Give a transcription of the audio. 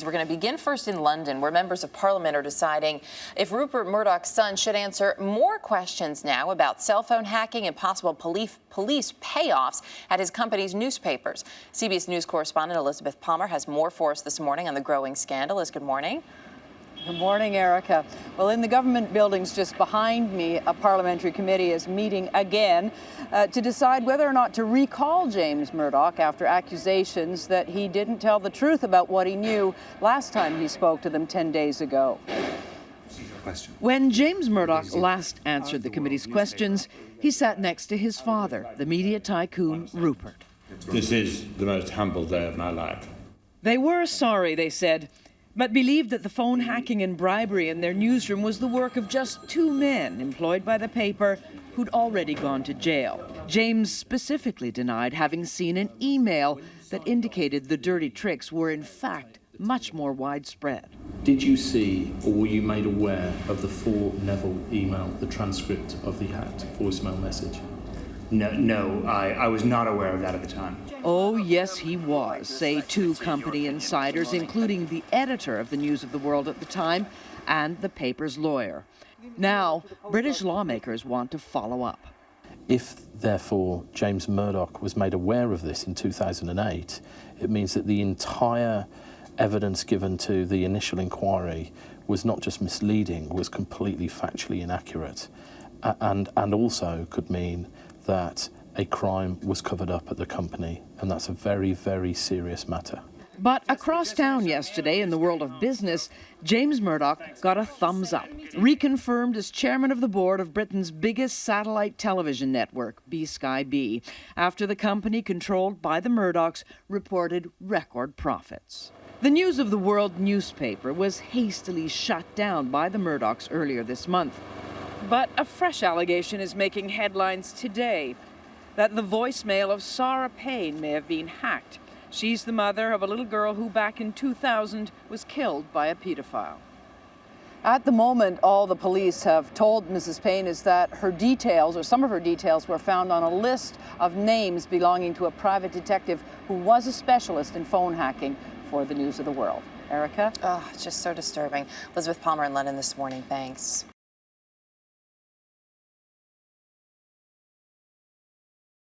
We're going to begin first in London, where members of Parliament are deciding if Rupert Murdoch's son should answer more questions now about cell phone hacking and possible police payoffs at his company's newspapers. CBS News correspondent Elizabeth Palmer has more for us this morning on the growing scandal. Liz, good morning. Good morning, Erica. Well, in the government buildings just behind me, a parliamentary committee is meeting again to decide whether or not to recall James Murdoch after accusations that he didn't tell the truth about what he knew last time he spoke to them 10 days ago. When James Murdoch last answered the committee's questions, he sat next to his father, the media tycoon Rupert. This is the most humble day of my life. They were sorry, they said, but believed that the phone hacking and bribery in their newsroom was the work of just two men employed by the paper who'd already gone to jail. James specifically denied having seen an email that indicated the dirty tricks were in fact much more widespread. Did you see or were you made aware of the full Neville email, the transcript of the hacked voicemail message? No, I was not aware of that at the time. Oh, yes, he was, say two company insiders, including the editor of the News of the World at the time and the paper's lawyer. Now, British lawmakers want to follow up. If, therefore, James Murdoch was made aware of this in 2008, it means that the entire evidence given to the initial inquiry was not just misleading, was completely factually inaccurate, and also could mean that a crime was covered up at the company, and that's a very, very serious matter. But across town yesterday in the world of business, James Murdoch got a thumbs up, reconfirmed as chairman of the board of Britain's biggest satellite television network, B-Sky B, after the company controlled by the Murdochs reported record profits. The News of the World newspaper was hastily shut down by the Murdochs earlier this month. But a fresh allegation is making headlines today, that the voicemail of Sarah Payne may have been hacked. She's the mother of a little girl who back in 2000 was killed by a pedophile. At the moment, all the police have told Mrs. Payne is that her details, or some of her details, were found on a list of names belonging to a private detective who was a specialist in phone hacking for the News of the World. Erica? Oh, it's just so disturbing. Elizabeth Palmer in London this morning. Thanks.